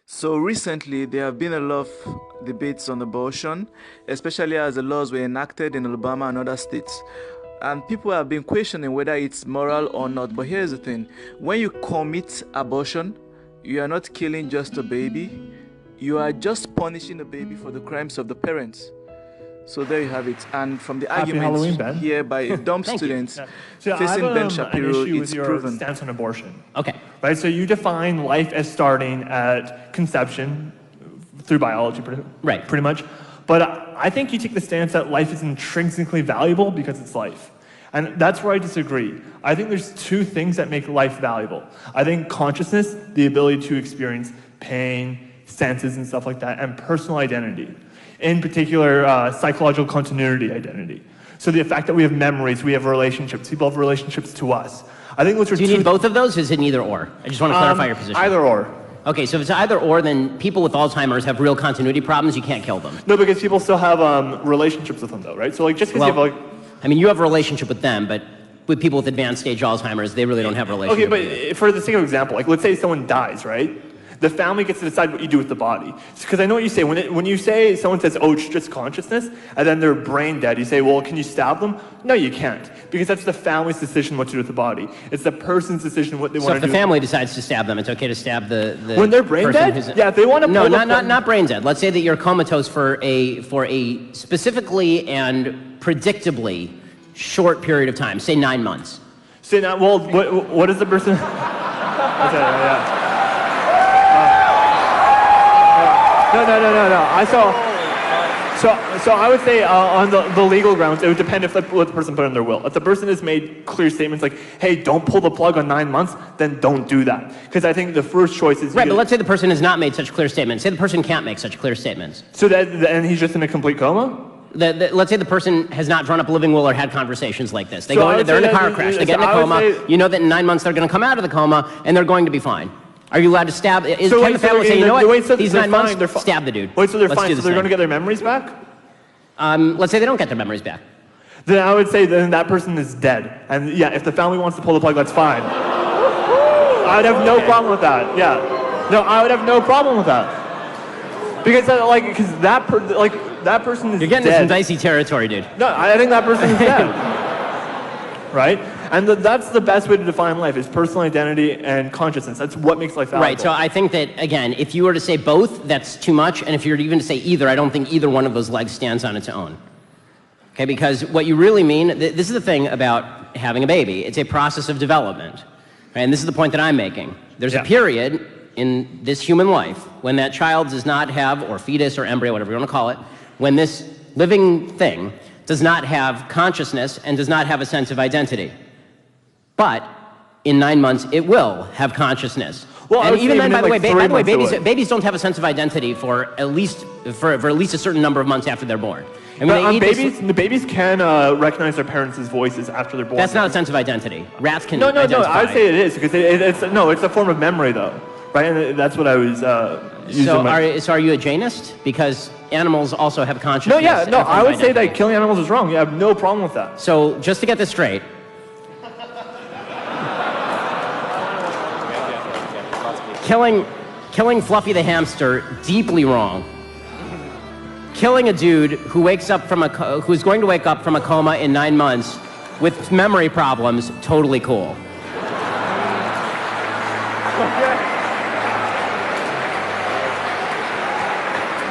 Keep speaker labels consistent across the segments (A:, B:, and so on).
A: So recently, there have been a lot of debates on abortion, especially as the laws were enacted in Alabama and other states. And people have been questioning whether it's moral or not. But here's the thing: when you commit abortion, you are not killing just a baby, you are just punishing the baby for the crimes of the parents. So there you have it. And from the
B: Happy
A: arguments
B: Halloween, Ben.
A: here by dumb students
B: So
A: facing
B: I have
A: Ben Shapiro,
B: an issue with
A: it's
B: your
A: proven.
B: stance on abortion.
C: Okay.
B: Right, so you define life as starting at conception through biology, pretty much. But I think you take the stance that life is intrinsically valuable because it's life. And that's where I disagree. I think there's two things that make life valuable. I think consciousness, the ability to experience pain, senses, and stuff like that, and personal identity. In particular, psychological continuity identity. So the fact that we have memories, we have relationships, people have relationships to us. I think those are
C: Do you need both of those, or is it neither or? I just want to clarify your position.
B: Either or.
C: Okay, so if it's either or, then people with Alzheimer's have real continuity problems, you can't kill them.
B: No, because people still have relationships with them though, right? So like just because you have
C: I mean, you have a relationship with them, but with people with advanced stage Alzheimer's, they really don't have a relationship.
B: Okay, but for the sake of example, like let's say someone dies, right? The family gets to decide what you do with the body. Because I know what you say. When you say, someone says, oh, it's just consciousness, and then they're brain dead, you say, well, can you stab them? No, you can't. Because that's the family's decision what to do with the body. It's the person's decision what they want to do.
C: So if the family decides to stab them, it's okay to stab the
B: when they're brain dead? Yeah, if they want to
C: No, not brain dead. Let's say that you're comatose for a specifically and predictably short period of time, say 9 months.
B: Say now, well, what is the person? Yeah. No. So I would say on the legal grounds, it would depend if what the person put in their will. If the person has made clear statements like, hey, don't pull the plug on 9 months, then don't do that. Because I think the first choice is...
C: Right, but let's say the person has not made such clear statements. Say the person can't make such clear statements.
B: So and he's just in a complete coma?
C: Let's say the person has not drawn up a living will or had conversations like this. They're in a car crash, they get in a coma, you know that in 9 months they're going to come out of the coma, and they're going to be fine. Are you allowed to stab? Can the family say, you know what, these 9 months, stab the dude.
B: Wait, so they're fine, so they're going to get their memories back?
C: Let's say they don't get their memories back.
B: Then I would say then that person is dead. And yeah, if the family wants to pull the plug, that's fine. I would have no problem with that, yeah. No, I would have no problem with that. Because that person is dead.
C: You're getting into some dicey territory, dude.
B: No, I think that person is dead. Right? And that's the best way to define life, is personal identity and consciousness. That's what makes life valuable.
C: Right, so I think that, again, if you were to say both, that's too much. And if you were even to say either, I don't think either one of those legs stands on its own. Okay, because what you really mean, this is the thing about having a baby. It's a process of development. Right? And this is the point that I'm making. There's a period in this human life when that child does not have, or fetus or embryo, whatever you want to call it, when this living thing does not have consciousness and does not have a sense of identity. But in 9 months, it will have consciousness.
B: Well,
C: and even then, by the way,
B: babies
C: don't have a sense of identity for at least a certain number of months after they're born. And when
B: the babies can recognize their parents' voices after they're born.
C: That's not a sense of identity. Rats can
B: No,
C: identify.
B: I would say it is, because it's a form of memory, though. Right? And that's what I was using.
C: So are you a Jainist? Because animals also have consciousness.
B: No, I would say that killing animals is wrong. You have no problem with that.
C: So just to get this straight, killing Fluffy the hamster, deeply wrong. Killing a dude who who's going to wake up from a coma in 9 months with memory problems, totally cool.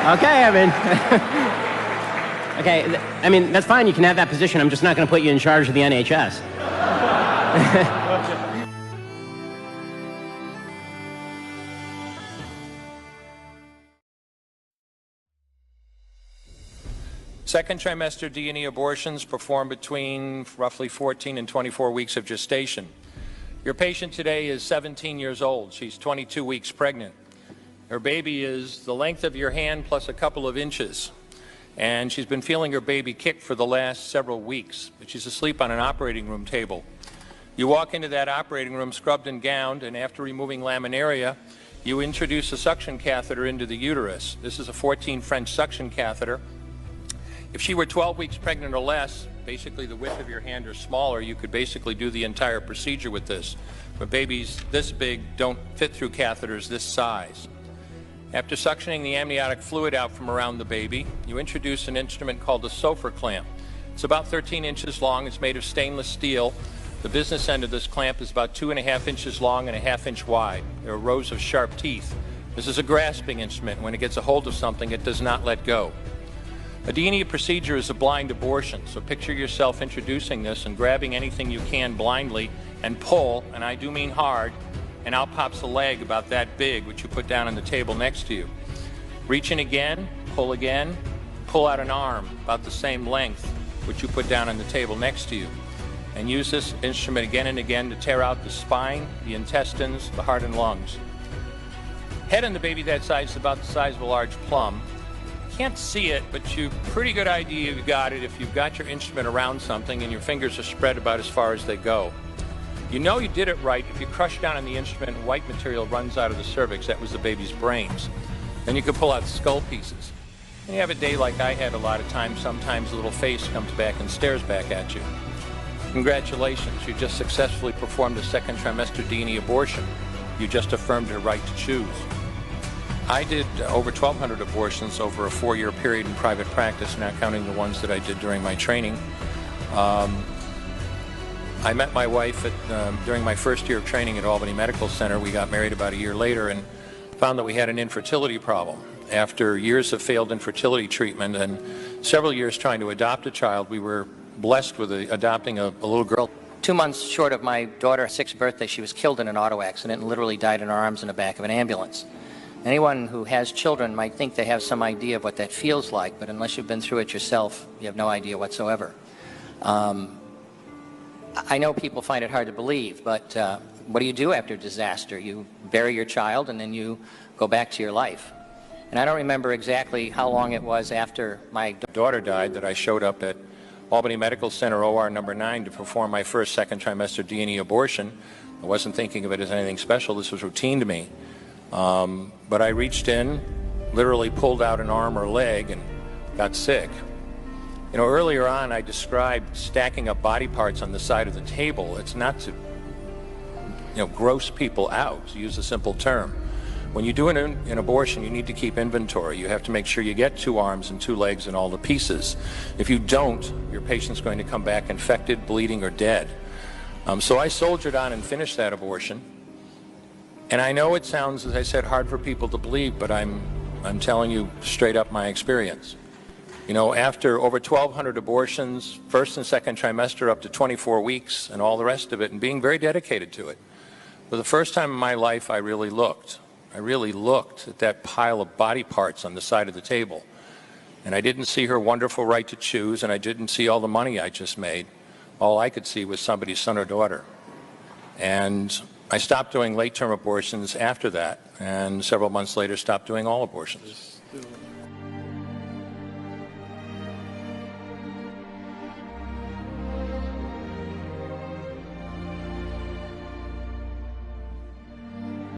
C: Okay, I mean, that's fine, you can have that position, I'm just not going to put you in charge of the NHS.
D: Second trimester D&E abortions performed between roughly 14 and 24 weeks of gestation. Your patient today is 17 years old. She's 22 weeks pregnant. Her baby is the length of your hand plus a couple of inches. And she's been feeling her baby kick for the last several weeks, but she's asleep on an operating room table. You walk into that operating room scrubbed and gowned, and after removing laminaria, you introduce a suction catheter into the uterus. This is a 14 French suction catheter. If she were 12 weeks pregnant or less, basically the width of your hand or smaller, you could basically do the entire procedure with this. But babies this big don't fit through catheters this size. After suctioning the amniotic fluid out from around the baby, you introduce an instrument called a Sofer clamp. It's about 13 inches long. It's made of stainless steel. The business end of this clamp is about 2.5 inches long and 1/2 inch wide. There are rows of sharp teeth. This is a grasping instrument. When it gets a hold of something, it does not let go. A D'Enia procedure is a blind abortion, so picture yourself introducing this and grabbing anything you can blindly and pull, and I do mean hard, and out pops a leg about that big, which you put down on the table next to you. Reach in again, pull out an arm about the same length, which you put down on the table next to you. And use this instrument again and again to tear out the spine, the intestines, the heart and lungs. Head on the baby that size is about the size of a large plum. Can't see it, but you've pretty good idea you've got it if you've got your instrument around something and your fingers are spread about as far as they go. You know you did it right if you crush down on the instrument and white material runs out of the cervix. That was the baby's brains. Then you could pull out skull pieces. And you have a day like I had a lot of times. Sometimes a little face comes back and stares back at you. Congratulations, you just successfully performed a second trimester D'Enia abortion. You just affirmed her right to choose. I did over 1,200 abortions over a 4-year period in private practice, not counting the ones that I did during my training. I met my wife during my first year of training at Albany Medical Center. We got married about a year later and found that we had an infertility problem. After years of failed infertility treatment and several years trying to adopt a child, we were blessed with adopting a little girl.
E: 2 months short of my daughter's 6th birthday, she was killed in an auto accident and literally died in her arms in the back of an ambulance. Anyone who has children might think they have some idea of what that feels like, but unless you've been through it yourself, you have no idea whatsoever. I know people find it hard to believe, but what do you do after disaster? You bury your child and then you go back to your life. And I don't remember exactly how long it was after my
D: daughter died that I showed up at Albany Medical Center OR number 9 to perform my first second trimester D'Enia abortion. I wasn't thinking of it as anything special. This was routine to me. But I reached in, literally pulled out an arm or leg and got sick. You know, earlier on I described stacking up body parts on the side of the table. It's not to, gross people out, to use a simple term. When you do an abortion, you need to keep inventory. You have to make sure you get 2 arms and 2 legs and all the pieces. If you don't, your patient's going to come back infected, bleeding, or dead. So I soldiered on and finished that abortion. And I know it sounds, as I said, hard for people to believe, but I'm telling you straight up my experience. You know, after over 1,200 abortions, first and second trimester up to 24 weeks and all the rest of it, and being very dedicated to it, for the first time in my life, I really looked at that pile of body parts on the side of the table. And I didn't see her wonderful right to choose, and I didn't see all the money I just made. All I could see was somebody's son or daughter. And I stopped doing late-term abortions after that, and several months later stopped doing all abortions.